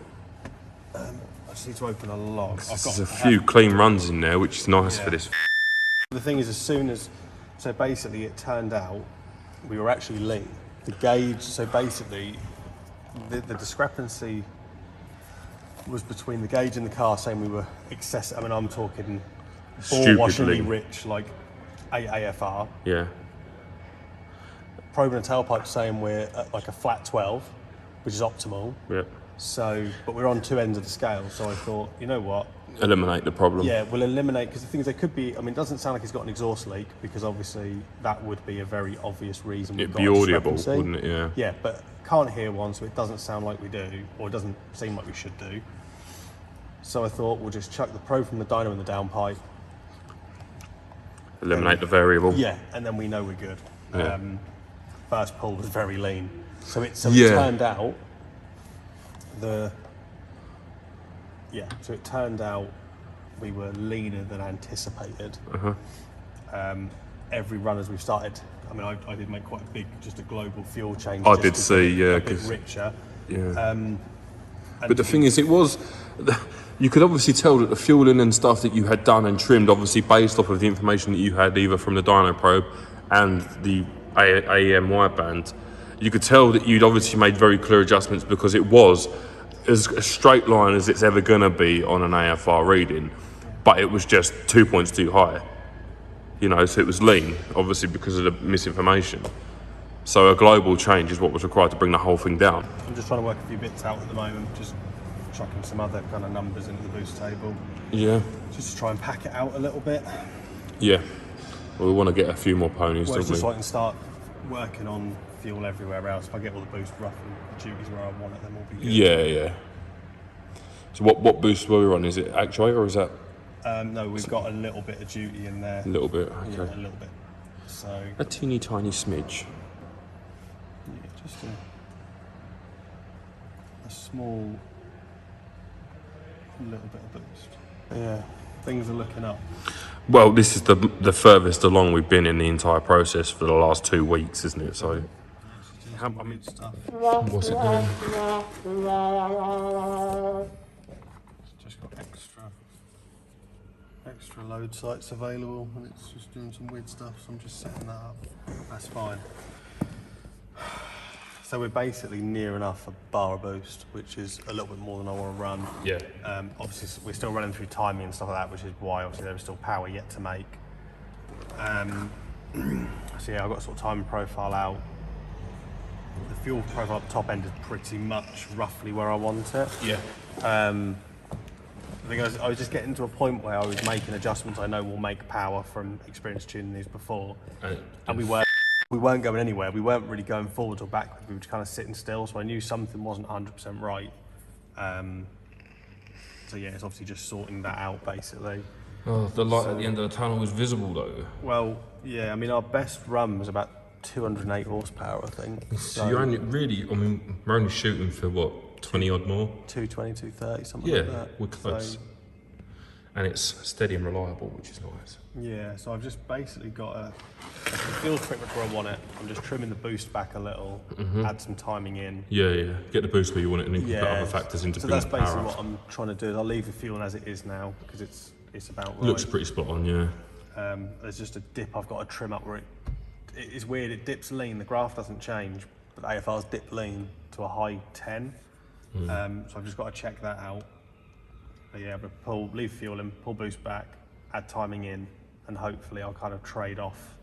Speaker 2: I just need to open a log.
Speaker 1: There's a few clean runs in there, which is nice for this.
Speaker 2: The thing is, so basically it turned out we were actually lean. The gauge, so basically the discrepancy was between the gauge and the car saying we were excessive. I mean, I'm talking ball-washingly
Speaker 1: Stupidly.
Speaker 2: rich, like 8 AFR.
Speaker 1: Yeah.
Speaker 2: Probe and a tailpipe saying we're at like a flat 12, which is optimal.
Speaker 1: Yeah.
Speaker 2: So, but we're on two ends of the scale. So I thought, you know what?
Speaker 1: Eliminate the problem.
Speaker 2: Yeah, we'll eliminate, because the thing is, there could be, I mean, it doesn't sound like he's got an exhaust leak, because obviously that would be a very obvious reason.
Speaker 1: It'd be audible, wouldn't it? Yeah.
Speaker 2: Yeah, but can't hear one, so it doesn't sound like we do, or it doesn't seem like we should do. So I thought we'll just chuck the probe from the dyno in the downpipe.
Speaker 1: Eliminate the variable.
Speaker 2: Yeah, and then we know we're good.
Speaker 1: Yeah.
Speaker 2: First pull was very lean. So it
Speaker 1: Yeah.
Speaker 2: turned out it turned out we were leaner than anticipated. Every run as we've started, I mean, I did make quite a big, just a global fuel change.
Speaker 1: I
Speaker 2: just
Speaker 1: did
Speaker 2: to
Speaker 1: see,
Speaker 2: get
Speaker 1: yeah,
Speaker 2: a bit
Speaker 1: 'cause-
Speaker 2: richer.
Speaker 1: Yeah. But the thing is, you could obviously tell that the fueling and stuff that you had done and trimmed, obviously based off of the information that you had either from the dyno probe and the AEM wideband, you could tell that you'd obviously made very clear adjustments, because it was as a straight line as it's ever gonna be on an AFR reading, but it was just 2 points too high. You know, so it was lean, obviously because of the misinformation. So a global change is what was required to bring the whole thing down.
Speaker 2: I'm just trying to work a few bits out at the moment, just chucking some other kind of numbers into the boost table.
Speaker 1: Yeah.
Speaker 2: Just to try and pack it out a little bit.
Speaker 1: Yeah. Well, we want to get a few more ponies,
Speaker 2: Well,
Speaker 1: don't
Speaker 2: it's just
Speaker 1: we?
Speaker 2: so I can start working on fuel everywhere else. If I get all the boost rough and the duties where I want it, then we'll be good.
Speaker 1: Yeah. So what boost were we on? Is it actuator or is that
Speaker 2: No, we've got a little bit of duty in there.
Speaker 1: a little bit? Okay.
Speaker 2: Yeah, a little bit. So
Speaker 1: A teeny tiny smidge.
Speaker 2: yeah, just a small little bit of boost. Yeah, things are looking up.
Speaker 1: Well, this is the furthest along we've been in the entire process for the last 2 weeks, isn't it? So,
Speaker 2: Stuff.
Speaker 1: what's it doing?
Speaker 2: Just got extra load sites available, and it's just doing some weird stuff. So I'm just setting that up. That's fine. So we're basically near enough a bar of boost, which is a little bit more than I want to run.
Speaker 1: Yeah.
Speaker 2: Obviously, we're still running through timing and stuff like that, which is why obviously there is still power yet to make. So yeah, I've got a sort of timing profile out. The fuel profile at the top end is pretty much roughly where I want it.
Speaker 1: Yeah.
Speaker 2: I think I was just getting to a point where I was making adjustments I know will make power from experience tuning these before, and we weren't going anywhere. We weren't really going forward or backwards. We were just kind of sitting still. So I knew something wasn't 100% right. So yeah, it's obviously just sorting that out basically.
Speaker 1: Oh, the light at the end of the tunnel was visible though.
Speaker 2: Well, yeah. I mean, our best run was about 208 horsepower, I think.
Speaker 1: So you're only really, I mean, we're only shooting for what, 20 odd more?
Speaker 2: 220, 230, something
Speaker 1: Yeah,
Speaker 2: like that.
Speaker 1: we're close.
Speaker 2: So,
Speaker 1: And it's steady and reliable, which is nice.
Speaker 2: yeah, so I've just basically got the fuel's pretty much where I want it. I'm just trimming the boost back a little, add some timing in.
Speaker 1: Yeah. Get the boost where you want it and then you can put
Speaker 2: Yeah,
Speaker 1: other factors into
Speaker 2: so
Speaker 1: bring
Speaker 2: that's
Speaker 1: the
Speaker 2: basically
Speaker 1: power
Speaker 2: what
Speaker 1: up.
Speaker 2: I'm trying to do. Is I'll leave the fuel as it is now because it's about right.
Speaker 1: Looks pretty spot on, yeah.
Speaker 2: There's just a dip I've got to trim up where it is weird. It dips lean. The graph doesn't change, but the AFR's dip lean to a high 10. So I've just got to check that out. But yeah, but leave fuel in, pull boost back, add timing in, and hopefully I'll kind of trade off.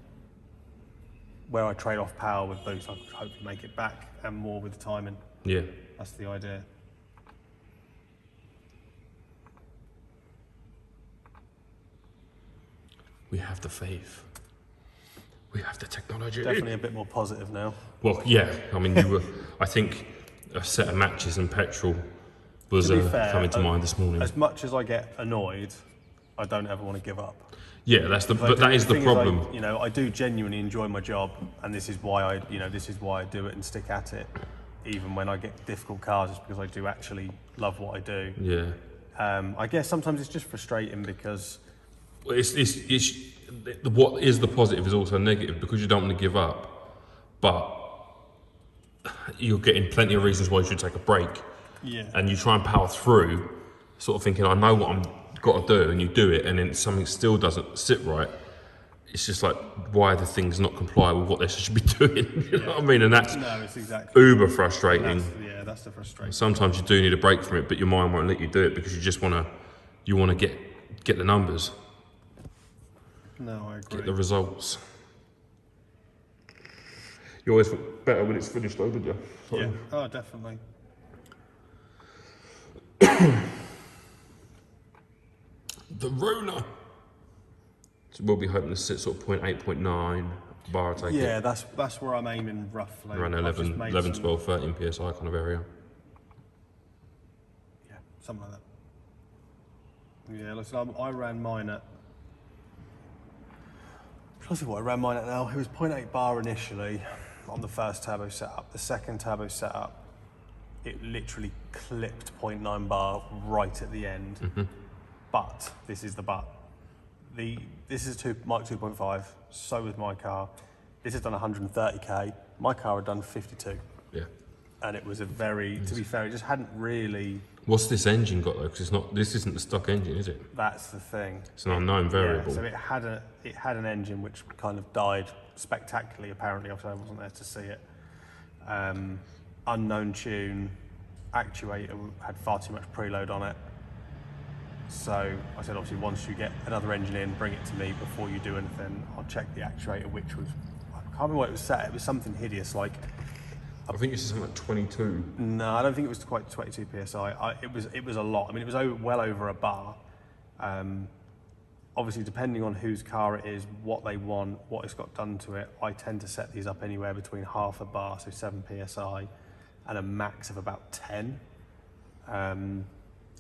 Speaker 2: Where I trade off power with boost, I'll hopefully make it back and more with the timing.
Speaker 1: Yeah.
Speaker 2: That's the idea.
Speaker 1: We have the faith. We have the technology.
Speaker 2: Definitely a bit more positive now.
Speaker 1: Well, yeah. I mean, I think a set of matches and petrol was
Speaker 2: To be fair,
Speaker 1: coming to mind this morning.
Speaker 2: As much as I get annoyed, I don't ever want to give up.
Speaker 1: Yeah, but that is the
Speaker 2: thing
Speaker 1: problem.
Speaker 2: I do genuinely enjoy my job, and this is why I do it and stick at it, even when I get difficult cars, it's because I do actually love what I do.
Speaker 1: Yeah.
Speaker 2: I guess sometimes it's just frustrating because
Speaker 1: It's what is the positive is also negative because you don't want to give up, but you're getting plenty of reasons why you should take a break.
Speaker 2: Yeah.
Speaker 1: And you try and power through, sort of thinking, I know what I'm got to do, and you do it, and then something still doesn't sit right. It's just like, why do things not comply with what they should be doing? You know what I mean? And that's
Speaker 2: it's exactly
Speaker 1: uber frustrating.
Speaker 2: that's the frustration.
Speaker 1: Sometimes you do need a break from it, but your mind won't let you do it because you just want to get the numbers,
Speaker 2: No, I agree.
Speaker 1: get the results. You always feel better when it's finished, though, don't you?
Speaker 2: Yeah. Oh, definitely.
Speaker 1: The Rona. So we'll be hoping to sit sort of 0.8, 0.9 bar, I take it.
Speaker 2: Yeah, that's where I'm aiming roughly.
Speaker 1: Around
Speaker 2: I've just
Speaker 1: 11,
Speaker 2: made
Speaker 1: 11
Speaker 2: some-
Speaker 1: 12, 13 PSI kind of area.
Speaker 2: Yeah, something like that. Yeah, listen, I ran mine at. I'm trying to think what I ran mine at now. It was 0.8 bar initially on the first turbo setup. The second turbo setup, it literally clipped 0.9 bar right at the end. But this is the but. This is Mark 2.5. So was my car. This has done 130k. My car had done 52.
Speaker 1: Yeah.
Speaker 2: And it was to be fair, it just hadn't really.
Speaker 1: What's this engine got though? Because this isn't the stock engine, is it?
Speaker 2: That's the thing.
Speaker 1: It's an unknown variable.
Speaker 2: Yeah, so it had an engine which kind of died spectacularly. Apparently, obviously I wasn't there to see it. Unknown tune, actuator had far too much preload on it. So I said, obviously, once you get another engine in, bring it to me before you do anything. I'll check the actuator, which was, I can't remember what it was set. It was something hideous, like.
Speaker 1: I think it's something like 22.
Speaker 2: No, I don't think it was quite 22 psi. It was a lot. I mean, it was well over a bar. Obviously, depending on whose car it is, what they want, what it's got done to it, I tend to set these up anywhere between half a bar, so 7 psi, and a max of about 10.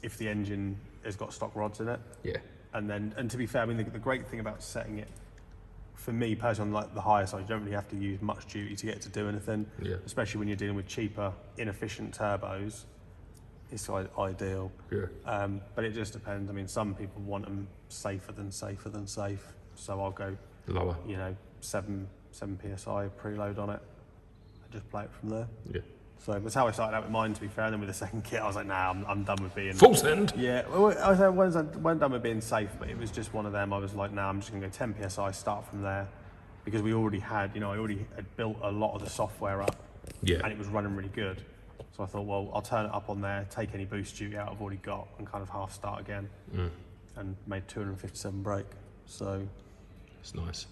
Speaker 2: If the engine has got stock rods in it.
Speaker 1: Yeah.
Speaker 2: And to be fair, I mean, the great thing about setting it, for me personally, on like the higher side, you don't really have to use much duty to get it to do anything.
Speaker 1: Yeah.
Speaker 2: Especially when you're dealing with cheaper, inefficient turbos. It's ideal.
Speaker 1: Yeah.
Speaker 2: But it just depends. I mean, some people want them safer than safe. So I'll go
Speaker 1: Lower.
Speaker 2: 7 psi preload on it and just play it from there.
Speaker 1: Yeah.
Speaker 2: So that's how I started out with mine, to be fair. And then with the second kit, I was like, nah, I'm done with being...
Speaker 1: Full send?
Speaker 2: Yeah, well, I wasn't done with being safe, but it was just one of them. I was like, nah, I'm just going to go 10 psi, start from there. Because we already had, I already had built a lot of the software up.
Speaker 1: Yeah.
Speaker 2: And it was running really good. So I thought, well, I'll turn it up on there, take any boost duty out I've already got, and kind of half start again. And made 257 brake. So...
Speaker 1: It's nice.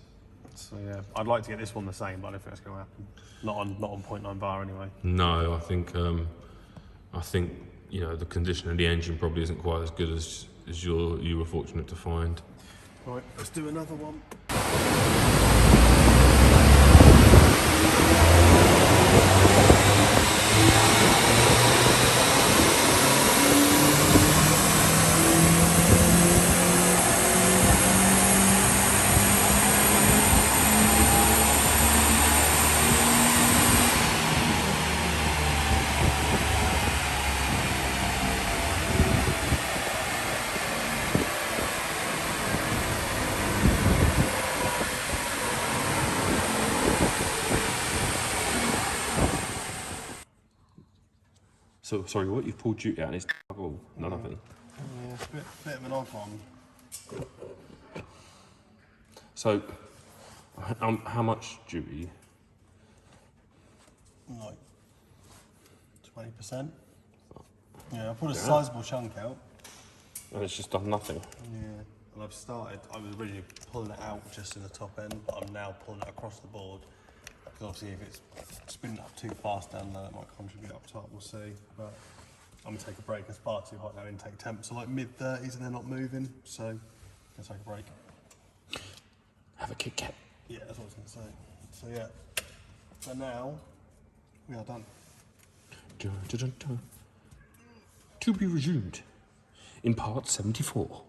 Speaker 2: So yeah, I'd like to get this one the same, but I don't think that's going to happen. Not on 0.9 bar anyway.
Speaker 1: No, I think the condition of the engine probably isn't quite as good as you were fortunate to find.
Speaker 2: Right, let's do another one.
Speaker 1: So, sorry, what you've pulled duty out is all, none of it.
Speaker 2: Yeah, it's a bit of an odd one.
Speaker 1: So, how much duty?
Speaker 2: Like 20%. Yeah, I pulled a sizable chunk out.
Speaker 1: And it's just done nothing.
Speaker 2: Yeah, and I was originally pulling it out just in the top end, but I'm now pulling it across the board. Because obviously if it's spinning up too fast down there, it might contribute up top, we'll see. But I'm going to take a break, it's far too hot now, intake temps are like mid-30s and they're not moving, so I'm going to take a break.
Speaker 1: Have a Kit Kat.
Speaker 2: Yeah, that's what I was going to say. So yeah, for now, we are done.
Speaker 1: Dun, dun, dun, dun. To be resumed in part 74.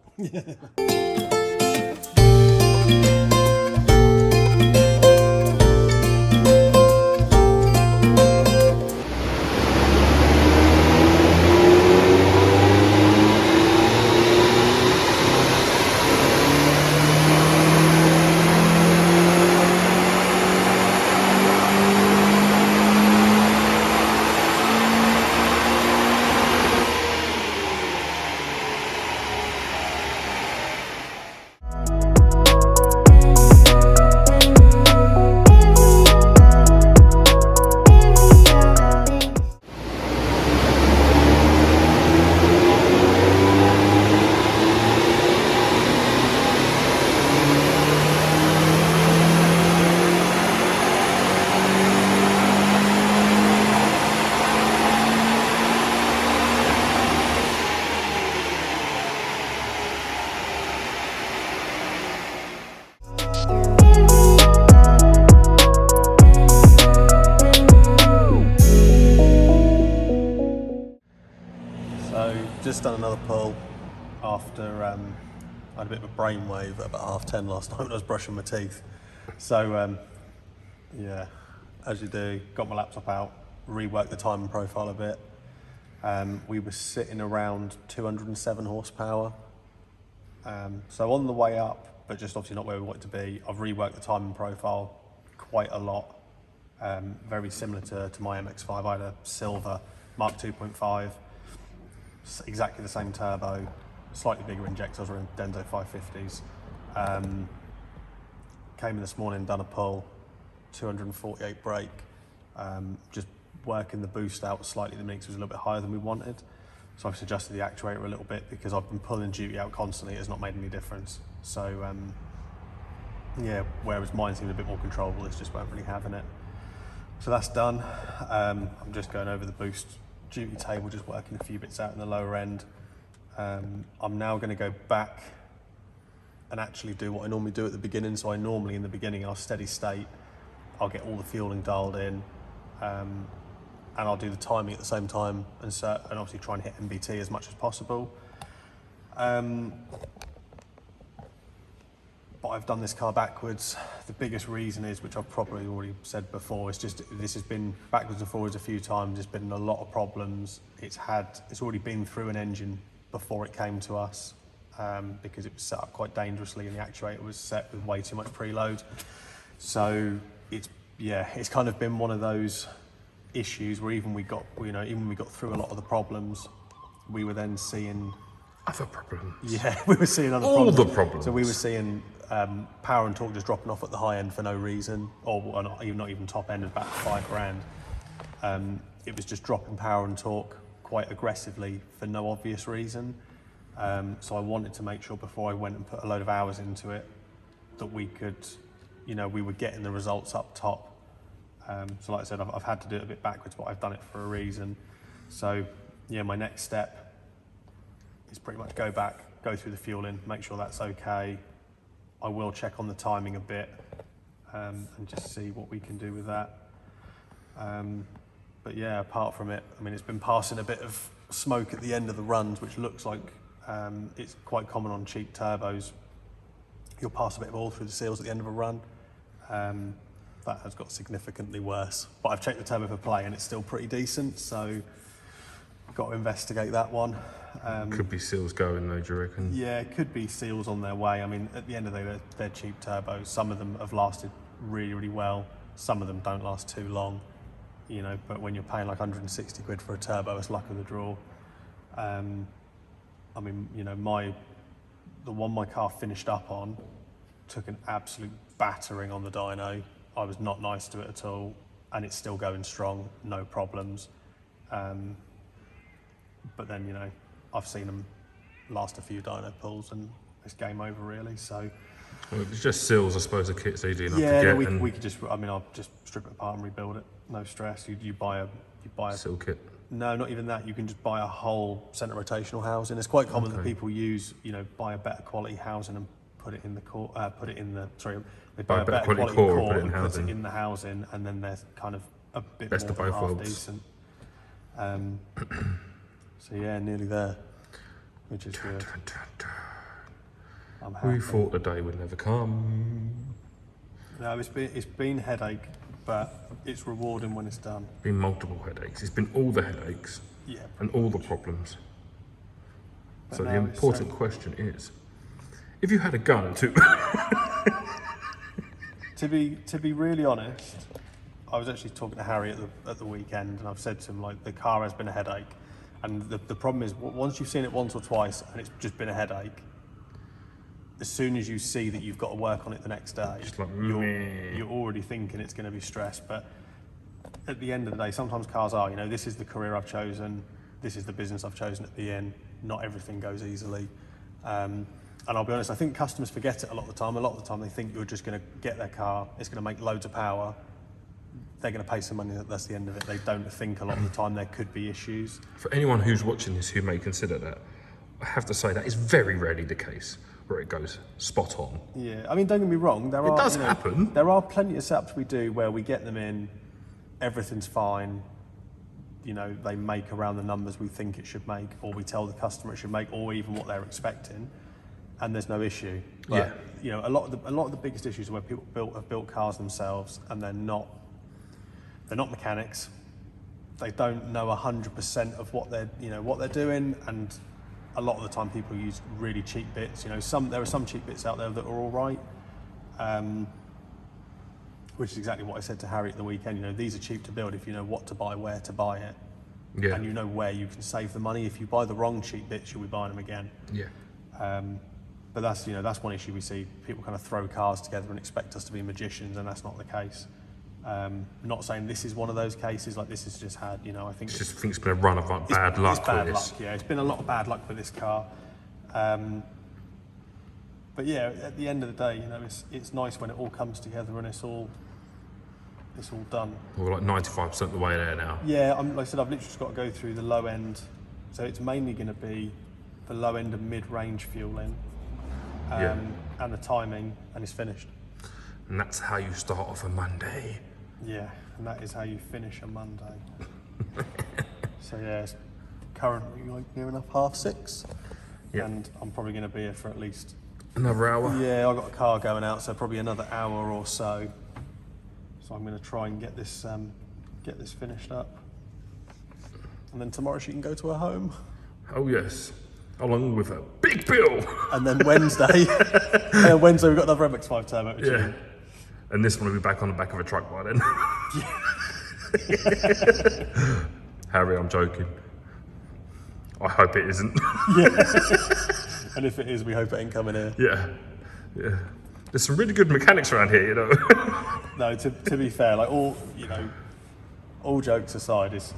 Speaker 2: Just done another pull after I had a bit of a brainwave at about 10:30 last night when I was brushing my teeth. So yeah, as you do, got my laptop out, reworked the timing profile a bit. We were sitting around 207 horsepower. So on the way up, but just obviously not where we want it to be. I've reworked the timing profile quite a lot. Very similar to my MX5. I had a silver Mark 2.5. Exactly the same turbo, slightly bigger injectors, were in Denso 550s. Came in this morning, done a pull, 248 brake, just working the boost out slightly at the minute 'cause it was a little bit higher than we wanted. So I've adjusted the actuator a little bit because I've been pulling duty out constantly. It has not made any difference. So yeah, whereas mine seemed a bit more controllable, this just weren't really having it. So that's done. I'm just going over the boost duty table, just working a few bits out in the lower end. I'm now going to go back and actually do what I normally do at the beginning. So I normally, in the beginning, I'll steady state, I'll get all the fueling dialed in, and I'll do the timing at the same time, and obviously try and hit MBT as much as possible. But I've done this car backwards. The biggest reason is, which I've probably already said before, it's just this has been backwards and forwards a few times. There's been a lot of problems. It's already been through an engine before it came to us, because it was set up quite dangerously and the actuator was set with way too much preload. So it's kind of been one of those issues where even when we got through a lot of the problems, we were then seeing
Speaker 1: other problems.
Speaker 2: Yeah, we were seeing other
Speaker 1: all
Speaker 2: problems.
Speaker 1: the problems.
Speaker 2: So we were seeing power and torque just dropping off at the high end for no reason, or not even top end, about £5,000. It was just dropping power and torque quite aggressively for no obvious reason. So I wanted to make sure before I went and put a load of hours into it that we could, we were getting the results up top. So like I said, I've had to do it a bit backwards, but I've done it for a reason. So yeah, my next step is pretty much go back, go through the fueling, make sure that's okay. I will check on the timing a bit, and just see what we can do with that. But yeah, apart from it, I mean, it's been passing a bit of smoke at the end of the runs, which looks like it's quite common on cheap turbos. You'll pass a bit of oil through the seals at the end of a run. That has got significantly worse. But I've checked the turbo for play and it's still pretty decent, so I've got to investigate that one.
Speaker 1: Could be seals going though, do you reckon?
Speaker 2: Yeah, it could be seals on their way. I mean, at the end of the day, they're cheap turbos. Some of them have lasted really, really well. Some of them don't last too long, but when you're paying like 160 quid for a turbo, it's luck of the draw. I mean, the one my car finished up on took an absolute battering on the dyno. I was not nice to it at all, and it's still going strong, no problems. But then, I've seen them last a few dyno pulls and it's game over really, so.
Speaker 1: Well, it's just seals, I suppose, the kit's easy enough
Speaker 2: yeah,
Speaker 1: to get.
Speaker 2: we could just, I'll just strip it apart and rebuild it, no stress. You buy a
Speaker 1: seal kit.
Speaker 2: No, not even that. You can just buy a whole centre rotational housing. It's quite common that people use, buy a better quality housing and put it in the core. They buy a better quality core and put it in the housing, and then they're kind of a bit
Speaker 1: Best
Speaker 2: more
Speaker 1: of
Speaker 2: than
Speaker 1: both
Speaker 2: half
Speaker 1: worlds.
Speaker 2: decent. So yeah, nearly there, which is good. I'm happy.
Speaker 1: We thought the day would never come.
Speaker 2: No, it's been headache, but it's rewarding when it's done.
Speaker 1: Been multiple headaches. It's been all the headaches.
Speaker 2: Yeah.
Speaker 1: And all the problems.
Speaker 2: But
Speaker 1: So the
Speaker 2: now
Speaker 1: important question is, if you had a gun to
Speaker 2: To be really honest, I was actually talking to Harry at the weekend, and I've said to him, like, the car has been a headache, and the problem is once you've seen it once or twice and it's just been a headache, as soon as you see that you've got to work on it the next day,
Speaker 1: Just like,
Speaker 2: you're already thinking it's going to be stress. But at the end of the day, sometimes cars are, this is the career I've chosen, this is the business I've chosen at the end. Not everything goes easily. And I'll be honest, I think customers forget it a lot of the time. A lot of the time they think you're just going to get their car, it's going to make loads of power, they're going to pay some money, that's the end of it. They don't think a lot of the time there could be issues.
Speaker 1: For anyone who's watching this who may consider that, I have to say that is very rarely the case where it goes spot on.
Speaker 2: Yeah, I mean, don't get me wrong,
Speaker 1: It does happen.
Speaker 2: There are plenty of setups we do where we get them in, everything's fine, they make around the numbers we think it should make, or we tell the customer it should make, or even what they're expecting, and there's no issue. But, a lot of the biggest issues are where people have built cars themselves and they're not mechanics. They don't know 100% of what they're doing, and a lot of the time people use really cheap bits. There are some cheap bits out there that are all right, which is exactly what I said to Harry at the weekend. These are cheap to build if you know what to buy, where to buy it, and you know where you can save the money. If you buy the wrong cheap bits, you'll be buying them again.
Speaker 1: Yeah.
Speaker 2: But that's one issue we see. People kind of throw cars together and expect us to be magicians, and that's not the case. Not saying this is one of those cases, like this has just had, you know, I think
Speaker 1: Just think it's been a run of like bad luck.
Speaker 2: It's bad
Speaker 1: with
Speaker 2: luck,
Speaker 1: this.
Speaker 2: yeah. It's been a lot of bad luck with this car. But yeah, at the end of the day, you know, it's nice when it all comes together and it's all done.
Speaker 1: We're like 95% of the way there now.
Speaker 2: Yeah, like I said, I've literally just got to go through the low end. So it's mainly going to be the low end and mid-range fueling, and the timing, and it's finished.
Speaker 1: And that's how you start off a Monday.
Speaker 2: Yeah, and that is how you finish a Monday. So yeah, it's currently like near enough 6:30, and I'm probably going to be here for at least
Speaker 1: another hour.
Speaker 2: Yeah, I've got a car going out, so probably another hour or so. So I'm going to try and get this finished up, and then tomorrow she can go to her home.
Speaker 1: Oh yes, along with a big bill.
Speaker 2: And then Wednesday, we've got another MX5 turbo.
Speaker 1: Yeah, and this one will be back on the back of a truck by then. Harry, I'm joking. I hope it isn't.
Speaker 2: And if it is, we hope it ain't coming here.
Speaker 1: Yeah. There's some really good mechanics around here, you know.
Speaker 2: No, to be fair, like all jokes aside, it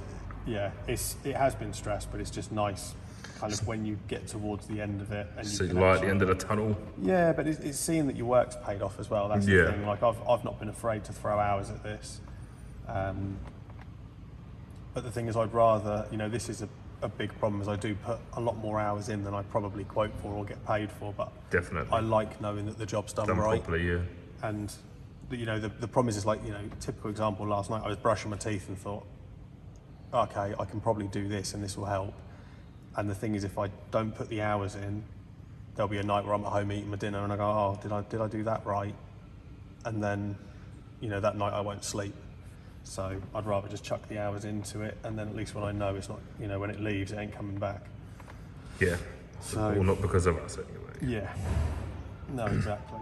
Speaker 2: has been stressed, but it's just nice, kind of when you get towards the end of it and you
Speaker 1: See
Speaker 2: can
Speaker 1: the light at
Speaker 2: actually,
Speaker 1: the end of the tunnel.
Speaker 2: Yeah, but it's seeing that your work's paid off as well. That's the thing. Like I've not been afraid to throw hours at this, but the thing is, I'd rather, you know, this is a big problem, is I do put a lot more hours in than I probably quote for or get paid for, but
Speaker 1: Definitely.
Speaker 2: I like knowing that the job's done right.
Speaker 1: Properly, yeah.
Speaker 2: And you know, the problem is like, you know, typical example, last night I was brushing my teeth and thought, okay, I can probably do this and this will help. And the thing is, if I don't put the hours in, there'll be a night where I'm at home eating my dinner and I go, oh, did I do that right? And then, you know, that night I won't sleep. So I'd rather just chuck the hours into it, and then at least when I know it's not, you know, when it leaves, it ain't coming back.
Speaker 1: Yeah.
Speaker 2: So,
Speaker 1: well, not because of us anyway.
Speaker 2: Yeah. No, exactly.